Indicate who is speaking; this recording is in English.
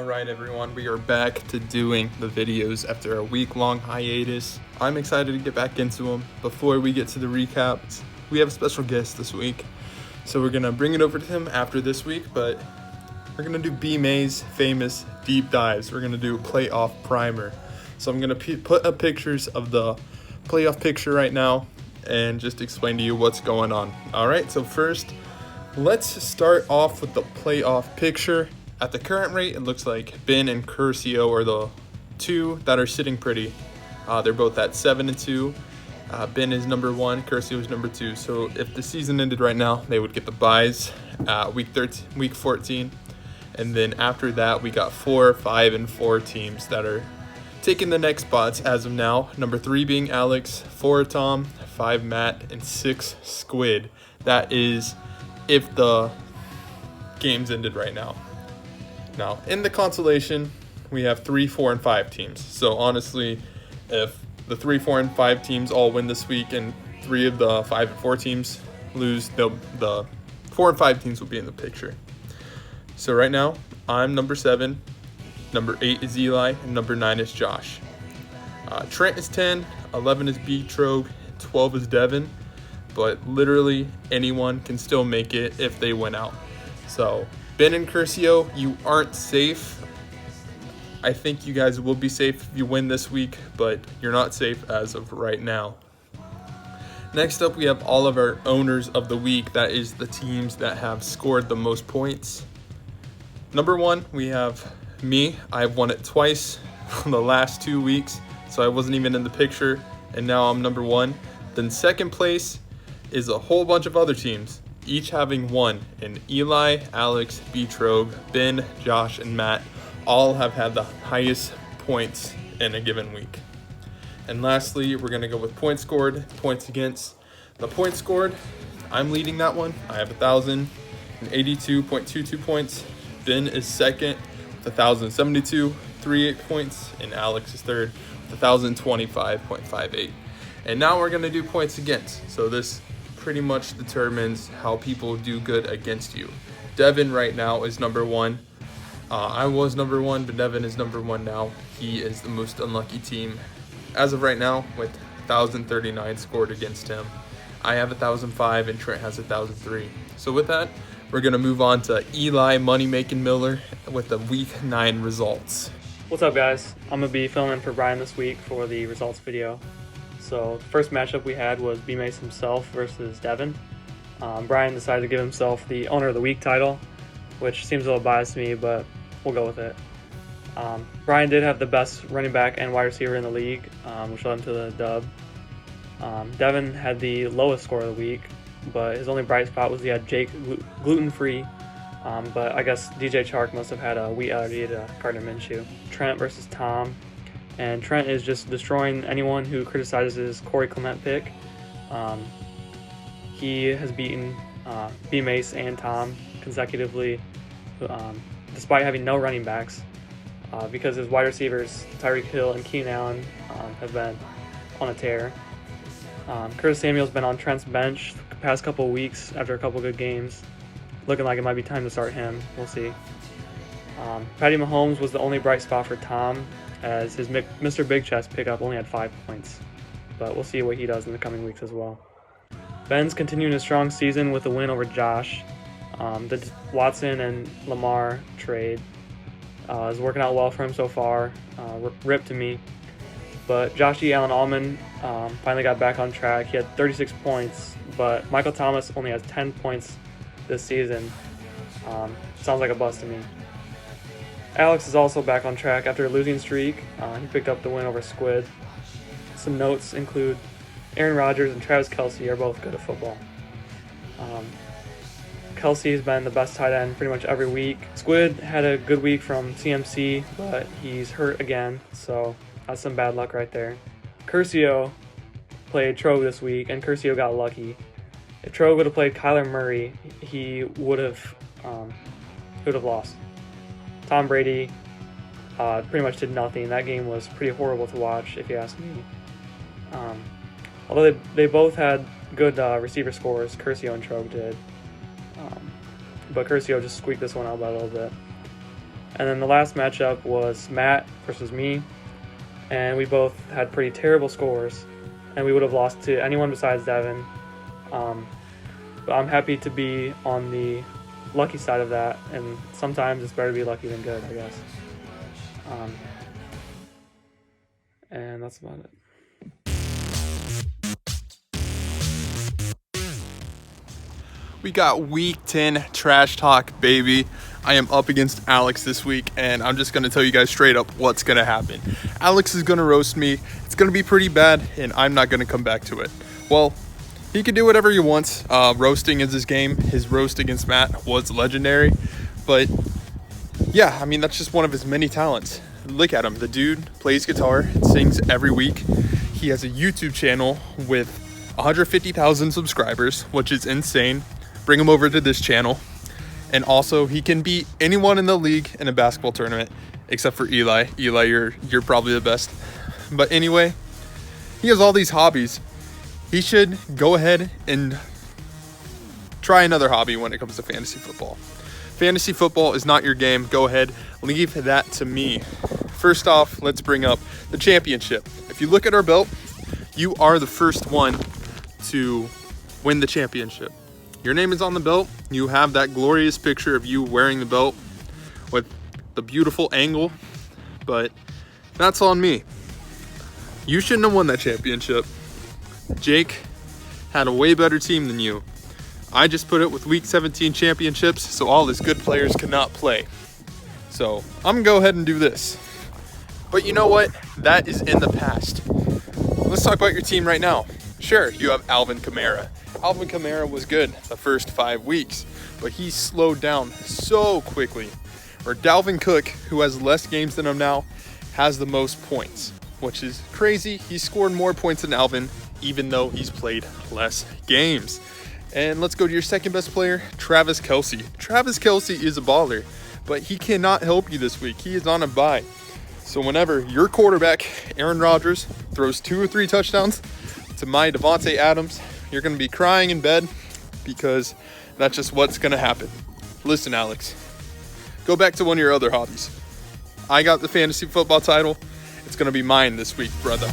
Speaker 1: All right, everyone, we are back to doing the videos after a week-long hiatus. I'm excited to get back into them. Before we get to the recaps, we have a special guest this week. So we're going to bring it over to him after this week, but we're going to do B-May's famous deep dives. We're going to do playoff primer. So I'm going to put up pictures of the playoff picture right now and just explain to you what's going on. All right, so first, let's start off with the playoff picture. At the current rate, it looks like Ben and Curcio are the two that are sitting pretty. They're both at 7-2. Ben is number 1, Curcio is number 2. So if the season ended right now, they would get the byes week 14. And then after that, we got 4, 5, and 4 teams that are taking the next spots as of now. Number 3 being Alex, 4 Tom, 5 Matt, and 6 Squid. That is if the games ended right now. Now, in the consolation, we have 3, 4, and 5 teams. So honestly, if the 3, 4, and 5 teams all win this week and 3 of the 5 and 4 teams lose, the 4 and 5 teams will be in the picture. So right now, I'm number 7, number 8 is Eli, and number 9 is Josh. Trent is 10, 11 is B-Trogue, 12 is Devin, but literally anyone can still make it if they win out. So Ben and Curcio, you aren't safe. I think you guys will be safe if you win this week, but you're not safe as of right now. Next up, we have all of our owners of the week. That is the teams that have scored the most points. Number 1, we have me. I've won it twice in the last 2 weeks, so I wasn't even in the picture, and now I'm number 1. Then second place is a whole bunch of other teams, each having 1. And Eli, Alex, B-Trogue, Ben, Josh, and Matt all have had the highest points in a given week. And lastly, we're going to go with points scored, points against. The points scored, I'm leading that one. I have 1,082.22 points. Ben is second with 1,072.38 points, and Alex is third with 1,025.58. And now we're going to do points against. So this pretty much determines how people do good against you. Devin right now is number 1. I was number 1, but Devin is number 1 now. He is the most unlucky team as of right now with 1,039 scored against him. I have 1,005 and Trent has 1,003. So with that, we're going to move on to Eli Money-Making Miller with the Week 9 results.
Speaker 2: What's up, guys? I'm going to be filling in for Bryan this week for the results video. So the first matchup we had was B-Mace himself versus Devin. Bryan decided to give himself the Owner of the Week title, which seems a little biased to me, but we'll go with it. Bryan did have the best running back and wide receiver in the league, which led him to the dub. Devin had the lowest score of the week, but his only bright spot was he had Jake gluten-free, but I guess DJ Chark must have had a wheat allergy to Gardner Minshew. Trent versus Tom, and Trent is just destroying anyone who criticizes his Corey Clement pick. He has beaten B-Mace and Tom consecutively, despite having no running backs, because his wide receivers, Tyreek Hill and Keenan Allen, have been on a tear. Curtis Samuel's been on Trent's bench the past couple of weeks after a couple good games. Looking like it might be time to start him. We'll see. Patty Mahomes was the only bright spot for Tom, as his Mr. Big Chest pickup only had 5 points. But we'll see what he does in the coming weeks as well. Ben's continuing a strong season with a win over Josh. The Watson and Lamar trade is working out well for him so far. Rip to me. But Josh E. Allen Allman finally got back on track. He had 36 points, but Michael Thomas only has 10 points this season. Sounds like a bust to me. Alex is also back on track after a losing streak. He picked up the win over Squid. Some notes include Aaron Rodgers and Travis Kelce are both good at football. Kelce has been the best tight end pretty much every week. Squid had a good week from CMC, but he's hurt again, so that's some bad luck right there. Curcio played Trogue this week, and Curcio got lucky. If Trogue would have played Kyler Murray, he would have lost. Tom Brady pretty much did nothing. That game was pretty horrible to watch, if you ask me. Although they both had good receiver scores, Curcio and Trogue did. But Curcio just squeaked this one out by a little bit. And then the last matchup was Matt versus me, and we both had pretty terrible scores, and we would have lost to anyone besides Devin. But I'm happy to be on the lucky side of that, and sometimes it's better to be lucky than good, I guess. And that's about it.
Speaker 1: We got week 10 trash talk, baby. I am up against Alex this week, and I'm just going to tell you guys straight up what's going to happen. Alex is going to roast me. It's going to be pretty bad, and I'm not going to come back to it. Well, he can do whatever he wants. Roasting is his game. His roast against Matt was legendary. But, yeah, I mean, that's just one of his many talents. Look at him. The dude plays guitar and sings every week. He has a YouTube channel with 150,000 subscribers, which is insane. Bring him over to this channel. And also, he can beat anyone in the league in a basketball tournament, except for Eli. Eli, you're probably the best. But anyway, he has all these hobbies. He should go ahead and try another hobby when it comes to fantasy football. Fantasy football is not your game. Go ahead, leave that to me. First off, let's bring up the championship. If you look at our belt, you are the first one to win the championship. Your name is on the belt. You have that glorious picture of you wearing the belt with the beautiful angle, but that's on me. You shouldn't have won that championship. Jake had a way better team than you. I just put it with week 17 championships, so all his good players could not play. So I'm gonna go ahead and do this. But you know what? That is in the past. Let's talk about your team right now. Sure, you have Alvin Kamara. Alvin Kamara was good the first 5 weeks, but he slowed down so quickly. Or Dalvin Cook, who has less games than him now, has the most points, which is crazy. He scored more points than Alvin, even though he's played less games. And let's go to your second best player, Travis Kelce. Travis Kelce is a baller, but he cannot help you this week. He is on a bye. So whenever your quarterback, Aaron Rodgers, throws 2 or 3 touchdowns to my Devontae Adams, you're going to be crying in bed because that's just what's going to happen. Listen, Alex, go back to one of your other hobbies. I got the fantasy football title. It's going to be mine this week, brother.